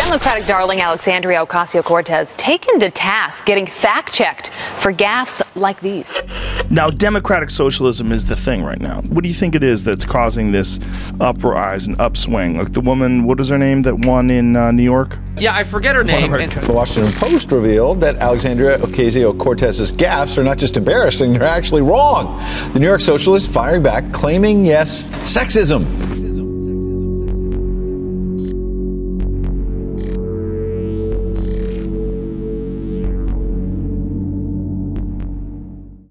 Democratic darling Alexandria Ocasio-Cortez taken to task, getting fact-checked for gaffes like these. Now, democratic socialism is the thing right now. What do you think it is that's causing this uprise and upswing? Like the woman, what is her name, that won in New York? Yeah, I forget her name. The Washington Post revealed that Alexandria Ocasio-Cortez's gaffes are not just embarrassing, they're actually wrong. The New York Socialists firing back, claiming, yes, sexism.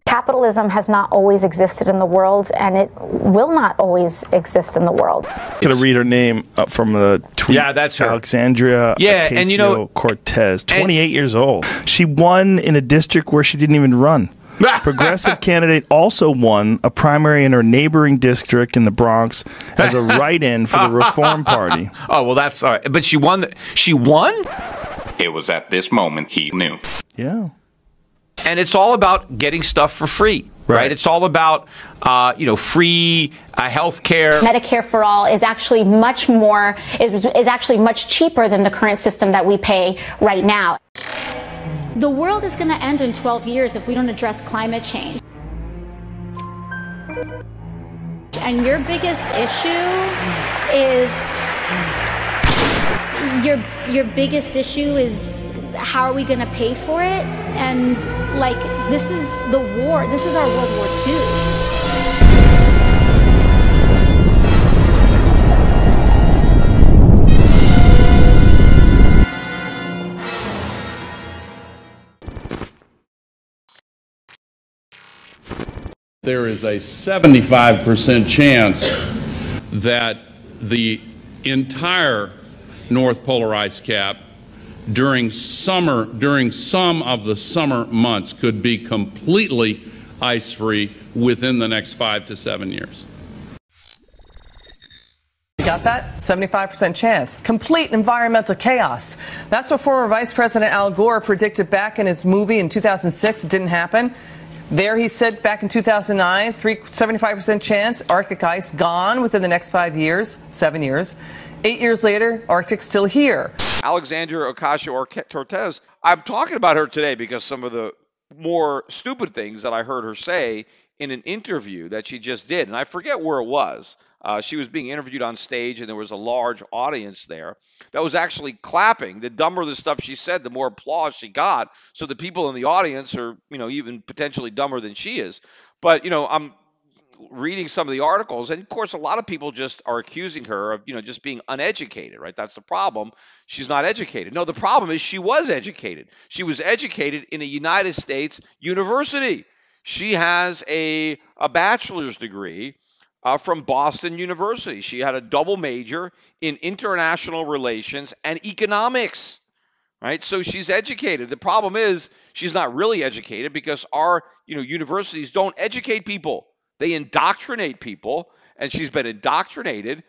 Capitalism has not always existed in the world, and it will not always exist in the world. Gonna read her name from the tweet. Yeah, that's her. Alexandria Ocasio-Cortez, 28 years old. She won in a district where she didn't even run. Progressive candidate also won a primary in her neighboring district in the Bronx as a write-in for the Reform Party. Oh, well, that's all right. But she won. She won? It was at this moment he knew. Yeah. And it's all about getting stuff for free, right? It's all about, free health care. Medicare for all is actually much more, is actually much cheaper than the current system that we pay right now. The world is going to end in 12 years if we don't address climate change. And your biggest issue is, your biggest issue is, how are we going to pay for it? And like, this is the war. This is our World War II. There is a 75% chance that the entire North Polar ice cap during some of the summer months could be completely ice-free within the next 5 to 7 years. You got that? 75% chance. Complete environmental chaos. That's what former Vice President Al Gore predicted back in his movie in 2006. It didn't happen. There he said back in 2009, 75% chance, Arctic ice gone within the next 7 years. 8 years later, Arctic's still here. Alexandria Ocasio-Cortez, I'm talking about her today because some of the more stupid things that I heard her say in an interview that she just did, and I forget where it was. She was being interviewed on stage, and there was a large audience there that was actually clapping. The dumber the stuff she said, the more applause she got. So the people in the audience are, even potentially dumber than she is. But, I'm reading some of the articles, and of course a lot of people just are accusing her of just being uneducated, right? That's the problem. She's not educated. No, the problem is she was educated. She was educated in a United States university. She has a bachelor's degree from Boston University. She had a double major in international relations and economics, right? So she's educated. The problem is she's not really educated because our universities don't educate people. They indoctrinate people, and she's been indoctrinated,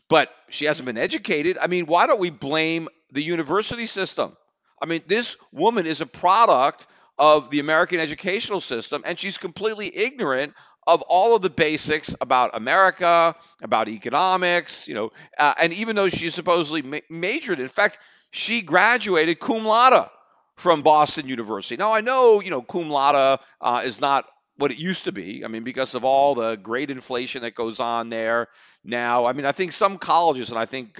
but she hasn't been educated. I mean, why don't we blame the university system? I mean, this woman is a product of the American educational system, and she's completely ignorant of all of the basics about America, about economics, and even though she supposedly majored, in fact, she graduated cum laude from Boston University. Now, I know, cum laude is not what it used to be. I mean, because of all the great inflation that goes on there now. I mean, I think some colleges, and I think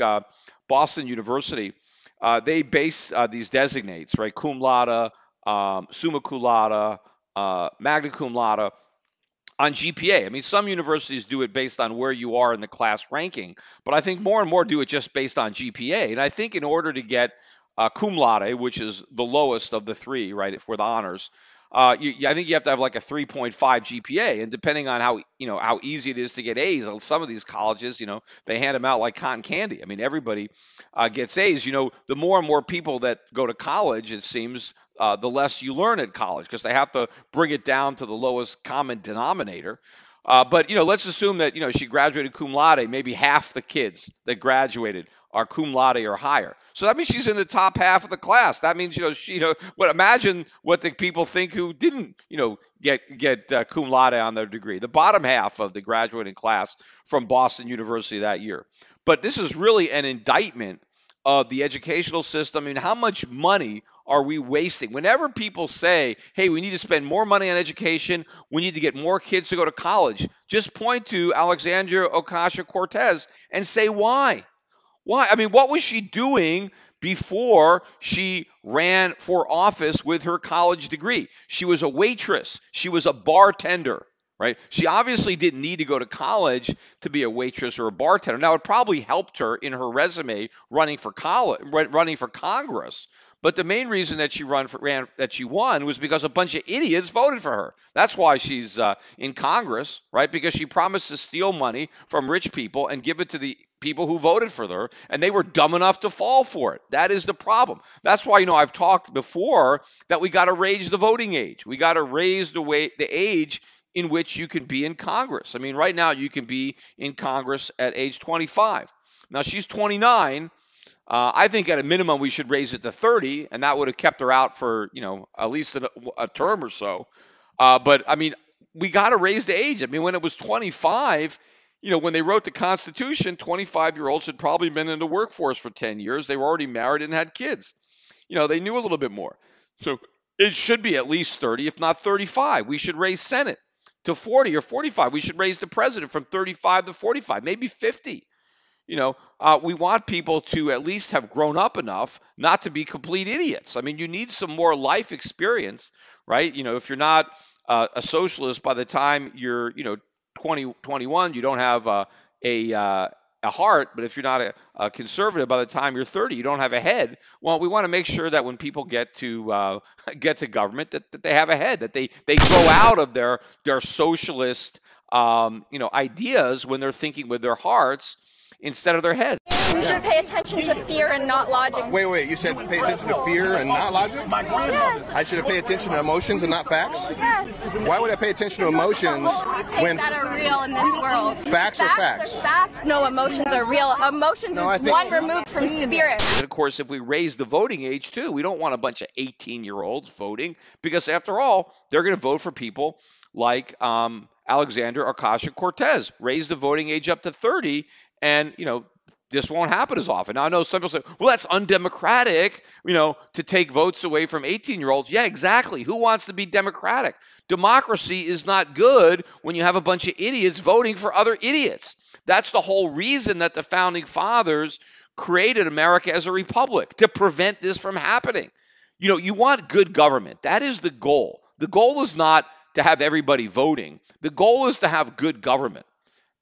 Boston University, they base these designates, right? Cum laude, summa cum laude, magna cum laude, on GPA. I mean, some universities do it based on where you are in the class ranking, but I think more and more do it just based on GPA. And I think in order to get cum laude, which is the lowest of the three, right, for the honors, I think you have to have like a 3.5 GPA, and depending on how easy it is to get A's, on some of these colleges, they hand them out like cotton candy. I mean, everybody gets A's. The more and more people that go to college, it seems, the less you learn at college because they have to bring it down to the lowest common denominator. But let's assume that she graduated cum laude. Maybe half the kids that graduated are cum laude or higher. So that means she's in the top half of the class. That means, imagine what the people think who didn't, get cum laude on their degree, the bottom half of the graduating class from Boston University that year. But this is really an indictment of the educational system. I mean, how much money are we wasting? Whenever people say, hey, we need to spend more money on education, we need to get more kids to go to college, just point to Alexandria Ocasio-Cortez and say why. Why? I mean, what was she doing before she ran for office with her college degree? She was a waitress. She was a bartender, right? She obviously didn't need to go to college to be a waitress or a bartender. Now, it probably helped her in her resume running for Congress. But the main reason that she won was because a bunch of idiots voted for her. That's why she's in Congress, right? Because she promised to steal money from rich people and give it to the people who voted for her, and they were dumb enough to fall for it. That is the problem. That's why, I've talked before that we got to raise the voting age. We got to raise the age in which you can be in Congress. I mean, right now you can be in Congress at age 25. Now she's 29. I think at a minimum we should raise it to 30, and that would have kept her out for, at least a term or so. But I mean, we got to raise the age. I mean, when it was 25, when they wrote the Constitution, 25-year-olds had probably been in the workforce for 10 years. They were already married and had kids. They knew a little bit more. So it should be at least 30, if not 35. We should raise Senate to 40 or 45. We should raise the president from 35 to 45, maybe 50. We want people to at least have grown up enough not to be complete idiots. I mean, you need some more life experience, right? If you're not a socialist by the time you're, 20, 21, you don't have a heart. But if you're not a conservative by the time you're 30, you don't have a head. Well, we want to make sure that when people get to government, that they have a head, that they grow out of their socialist, ideas when they're thinking with their hearts instead of their heads. We should pay attention to fear and not logic. Wait, you said pay attention to fear and not logic? Yes. I should pay attention to emotions and not facts? Yes. Why would I pay attention to emotions when that are real in this world? Facts are facts. Are facts. No, emotions are real. Emotions is one removed from spirit. And of course, if we raise the voting age too, we don't want a bunch of 18-year-olds voting, because after all, they're going to vote for people like Alexandria Ocasio-Cortez. Raise the voting age up to 30, and this won't happen as often. Now, I know some people say, well, that's undemocratic, to take votes away from 18-year-olds. Yeah, exactly. Who wants to be democratic? Democracy is not good when you have a bunch of idiots voting for other idiots. That's the whole reason that the founding fathers created America as a republic, to prevent this from happening. You want good government. That is the goal. The goal is not to have everybody voting. The goal is to have good government.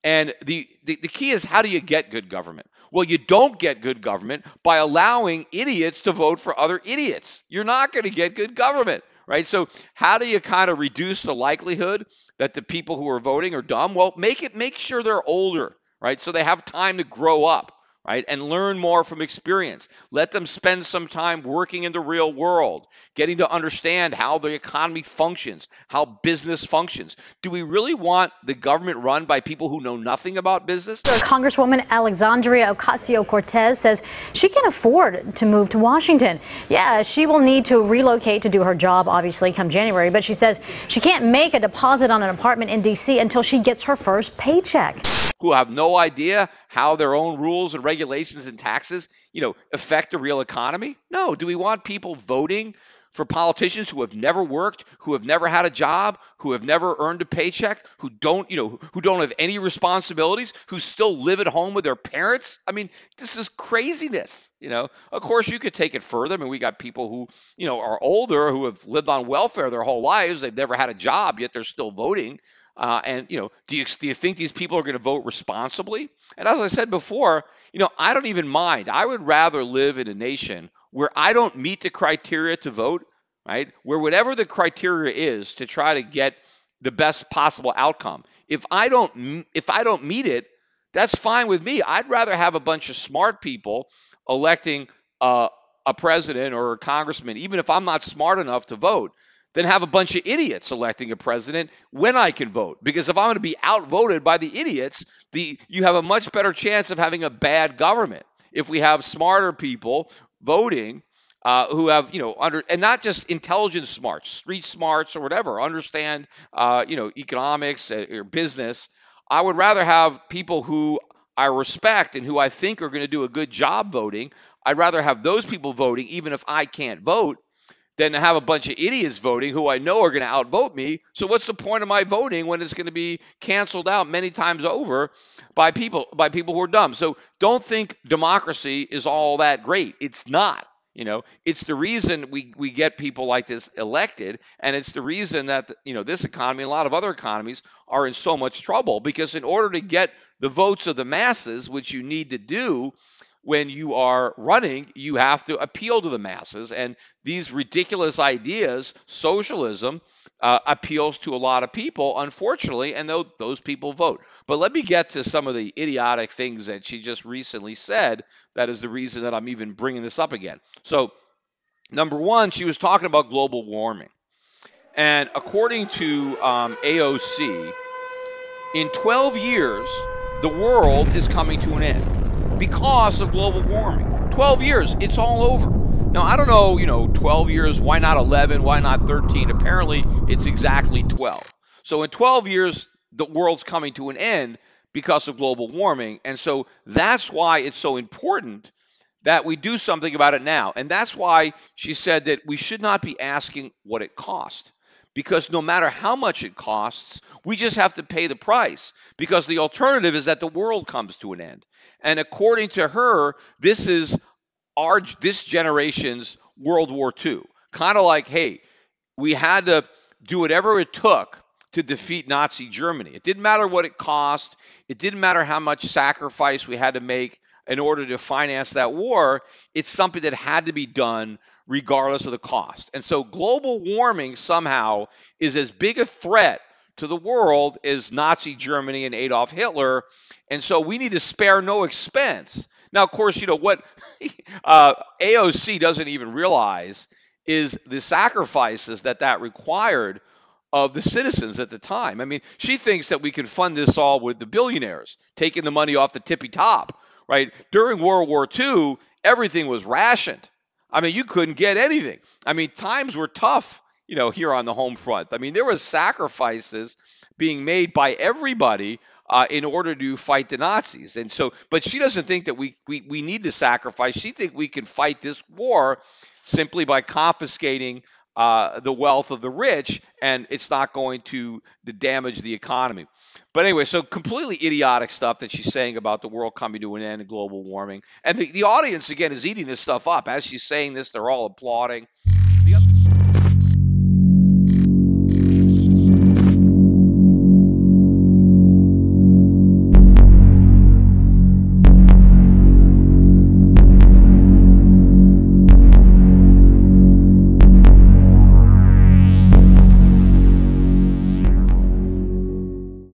And the key is, how do you get good government? Well, you don't get good government by allowing idiots to vote for other idiots. You're not going to get good government, right? So how do you kind of reduce the likelihood that the people who are voting are dumb? Well, make sure they're older, right? So they have time to grow up, right? And learn more from experience. Let them spend some time working in the real world, getting to understand how the economy functions, how business functions. Do we really want the government run by people who know nothing about business? Congresswoman Alexandria Ocasio-Cortez says she can afford to move to Washington. Yeah, she will need to relocate to do her job, obviously, come January, but she says she can't make a deposit on an apartment in D.C. until she gets her first paycheck. Who have no idea how their own rules and regulations and taxes, affect the real economy? No. Do we want people voting for politicians who have never worked, who have never had a job, who have never earned a paycheck, who don't have any responsibilities, who still live at home with their parents? I mean, this is craziness. Of course, you could take it further. I mean, we got people who, are older, who have lived on welfare their whole lives. They've never had a job, yet they're still voting. And do you think these people are going to vote responsibly? And as I said before, I don't even mind. I would rather live in a nation where I don't meet the criteria to vote, right? Where whatever the criteria is to try to get the best possible outcome, if I don't meet it, that's fine with me. I'd rather have a bunch of smart people electing a president or a congressman, even if I'm not smart enough to vote, than have a bunch of idiots electing a president when I can vote. Because if I'm going to be outvoted by the idiots, you have a much better chance of having a bad government if we have smarter people voting who have, and not just intelligence smarts, street smarts or whatever, understand, economics or business. I would rather have people who I respect and who I think are going to do a good job voting. I'd rather have those people voting, even if I can't vote, than to have a bunch of idiots voting who I know are going to outvote me. So what's the point of my voting when it's going to be canceled out many times over by people who are dumb? So don't think democracy is all that great. It's not. You know, it's the reason we get people like this elected, and it's the reason that, you know, this economy and a lot of other economies are in so much trouble, because in order to get the votes of the masses, which you need to do when you are running, you have to appeal to the masses. And these ridiculous ideas, socialism, appeals to a lot of people, unfortunately, and those people vote. But let me get to some of the idiotic things that she just recently said. That is the reason that I'm even bringing this up again. So, number one, she was talking about global warming. And according to AOC, in 12 years, the world is coming to an end because of global warming. 12 years, it's all over. Now, I don't know, 12 years, why not 11, why not 13? Apparently, it's exactly 12. So in 12 years, the world's coming to an end because of global warming. And so that's why it's so important that we do something about it now. And that's why she said that we should not be asking what it cost. Because no matter how much it costs, we just have to pay the price. Because the alternative is that the world comes to an end. And according to her, this is this generation's World War II. Kind of like, hey, we had to do whatever it took to defeat Nazi Germany. It didn't matter what it cost. It didn't matter how much sacrifice we had to make in order to finance that war. It's something that had to be done regardless of the cost. And so global warming somehow is as big a threat to the world as Nazi Germany and Adolf Hitler. And so we need to spare no expense. Now, of course, what AOC doesn't even realize is the sacrifices that required of the citizens at the time. I mean, she thinks that we can fund this all with the billionaires, taking the money off the tippy top, right? During World War II, everything was rationed. I mean, you couldn't get anything. I mean, times were tough, here on the home front. I mean, there was sacrifices being made by everybody in order to fight the Nazis. And so, but she doesn't think that we need to sacrifice. She thinks we can fight this war simply by confiscating the wealth of the rich, and it's not going to damage the economy. But anyway, so completely idiotic stuff that she's saying about the world coming to an end and global warming. And the audience, again, is eating this stuff up. As she's saying this, they're all applauding.